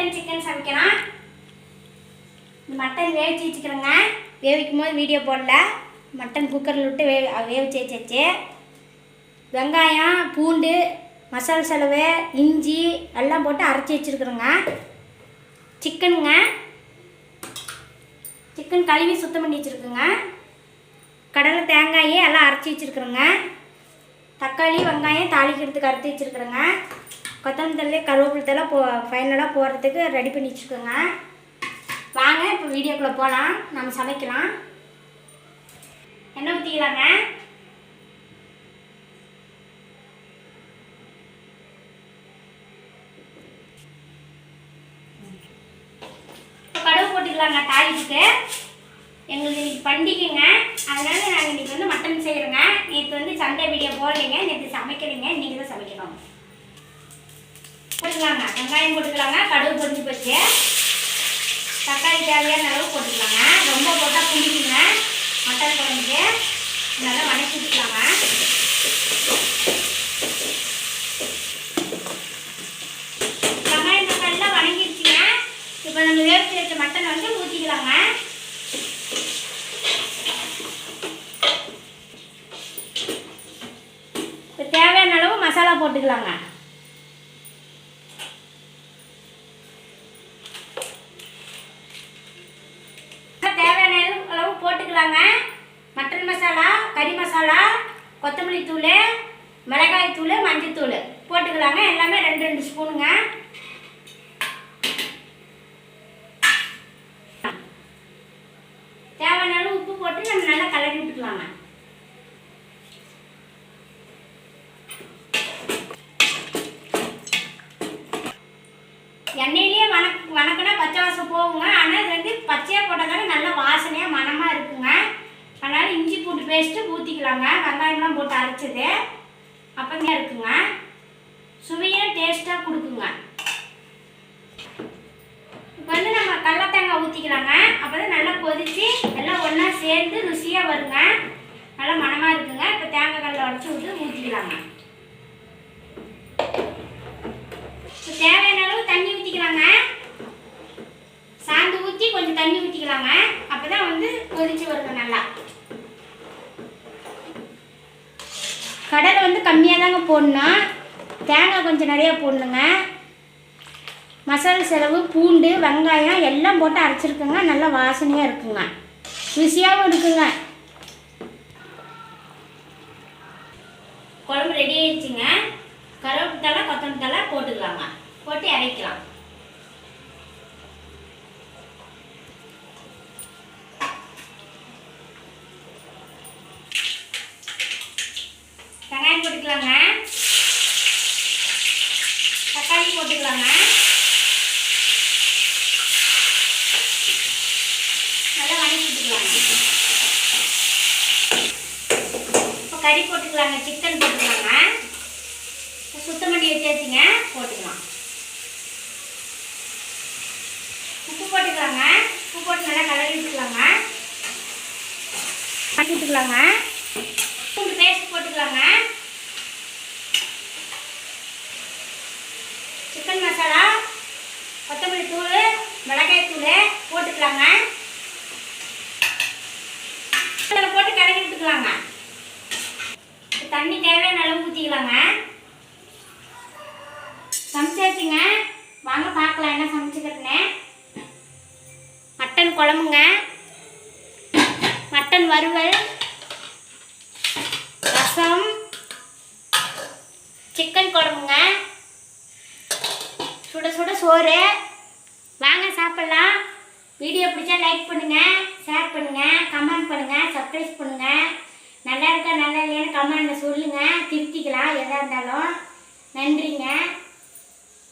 Mutton chicken சமைக்கலாம். Mutton வேவிச்சு வச்சுக்கிறேங்க. வேவிக்கும் போது video போடல. மட்டன் குக்கரில் விட்டு வேவிச்சு வச்சாச்சு. வெங்காயம், பூண்டு, மசாலா செலவு, இஞ்சி எல்லாம் போட்டு அரைச்சி வச்சுருக்குறேங்க. சிக்கனுங்க, சிக்கன் கழுவி சுத்தம் பண்ணி வச்சுருக்குங்க. கடலை, தேங்காய் எல்லாம் அரைச்சி வச்சுருக்குறேங்க. தக்காளி, வெங்காயம் தாளிக்கிறதுக்கு அரைச்சி வச்சுருக்குறேங்க. கொத்தமல்லி தழை, கருவேப்பிலை தழை ஃபைனலாக போடுறதுக்கு ரெடி பண்ணி வச்சுக்கோங்க. வாங்க இப்போ வீடியோக்குள்ளே போகலாம். நம்ம சமைக்கலாம். எண்ணெய் ஊற்றிக்கலாங்க. கடுகு போட்டுக்கலாங்க. தாளிப்புக்கு எங்களுக்கு இன்றைக்கி பண்டிகைங்க, அதனால நாங்கள் இன்றைக்கி வந்து மட்டன் செய்கிறோங்க. நேற்று வந்து சண்டே வீடியோ போடலைங்க, நேற்று சமைக்கிறீங்க, இன்றைக்கி தான் சமைக்கிறோம். போட்டுக்கலாங்க. வெங்காயம் போட்டுக்கலாங்க. கடுகு பொரிஞ்சு போச்சு. தக்காளி தேவையான அளவு போட்டுக்கலாங்க. ரொம்ப போட்டால் புளிக்குங்க மட்டன் குழம்புக்கு. நல்லா வதக்கி விட்டுக்கலாங்க. வெங்காயம் தக்காளிலாம் வதங்கிடுச்சுங்க. இப்போ நம்ம வேவிச்சு வச்ச மட்டன் வந்து ஊற்றிக்கலாங்க. இப்போ தேவையான அளவு மசாலா போட்டுக்கலாங்க. தேவையான அளவு போட்டுக்கலாங்க. மட்டன் மசாலா, கறி மசாலா, கொத்தமல்லி தூள், மிளகாய் தூள், மஞ்சள் தூள் போட்டுக்கலாங்க. எல்லாமே 2 ஸ்பூனுங்க. தேவையான அளவு உப்பு போட்டு நம்ம நல்லா கலரி விட்டுக்கலாங்க. எண்ணெயிலேயே வணக்கினா பச்சை வாசம் போகுங்க. ஆனால் இது வந்து பச்சையாக போட்டதால நல்ல வாசனையாக மணமாக இருக்குங்க. அதனால் இஞ்சி பூண்டு பேஸ்ட்டு ஊற்றிக்கலாங்க. வெங்காயம்லாம் போட்டு அரைச்சது அப்போதான் இருக்குங்க. சுவையாக டேஸ்ட்டாக கொடுக்குங்க. இப்போ வந்து நம்ம கடலை தேங்காய் ஊற்றிக்கலாங்க. அப்போ தான் நல்லா கொதித்து எல்லாம் ஒன்றா சேர்ந்து ருசியாக வருங்க. நல்லா மணமாக இருக்குங்க. இப்போ தேங்காய் கடலை உடச்சி விட்டு ஊற்றிக்கலாங்க. இப்போ தேவையான அளவு தண்ணி ஊற்றிக்கலாங்க. சாந்து ஊற்றி கொஞ்சம் தண்ணி ஊற்றிக்கலாங்க. அப்போ தான் வந்து கொதிச்சு வருங்க நல்லா. கடலை வந்து கம்மியாக தாங்க போடணும். தேங்காய் கொஞ்சம் நிறையா போடணுங்க. மசாலா செலவு, பூண்டு, வெங்காயம் எல்லாம் போட்டு அரைச்சிருக்குங்க. நல்லா வாசனையாக இருக்குங்க, ருசியாகவும் இருக்குங்க. குழம்பு ரெடி ஆயிடுச்சுங்க. கருவேப்பிலை தழை, கொத்தமல்லி தழை போட்டுக்கலாங்க. போட்டு இறக்கலாம். வெங்காயம் போட்டுக்கலாங்க. தக்காளி போட்டுக்கலாங்க. நல்லா வதக்கி விட்டுக்கலாங்க. இப்போ கறி போட்டுக்கலாங்க. சிக்கன் போட்டுக்கலாங்க. சுத்தம் பண்ணி வச்சாச்சுங்க. போட்டுக்கலாம். உப்பு போட்டுக்கலாங்க. உப்பு போட்டு நல்லா கலரி விட்டுக்கலாங்க. விட்டுக்கலாங்க. பூண்டு பேஸ்ட் போட்டுக்கலாங்க. சிக்கன் மசாலா, கொத்தமல்லி தூள், மிளகாய் தூள் போட்டுக்கலாங்க. அதில் போட்டு கலரி விட்டுக்கலாங்க. தண்ணி தேவையான அளவு ஊற்றிக்கலாங்க. சமைச்சாச்சுங்க. வாங்க பார்க்கலாம் என்ன சமைச்சுக்கிறேன்னு. மட்டன் குழம்புங்க, மட்டன் வறுவல், ரசம், சிக்கன் குழம்புங்க, சுட சுட சோறு. வாங்க சாப்பிட்லாம். வீடியோ பிடிச்சா லைக் பண்ணுங்கள், ஷேர் பண்ணுங்கள், கமெண்ட் பண்ணுங்கள், சப்ஸ்கிரைப் பண்ணுங்கள். நல்லா இருக்கா நல்லா இல்லையான்னு கமெண்ட்டில் சொல்லுங்கள். திருத்திக்கலாம் எதாக இருந்தாலும். நன்றிங்க.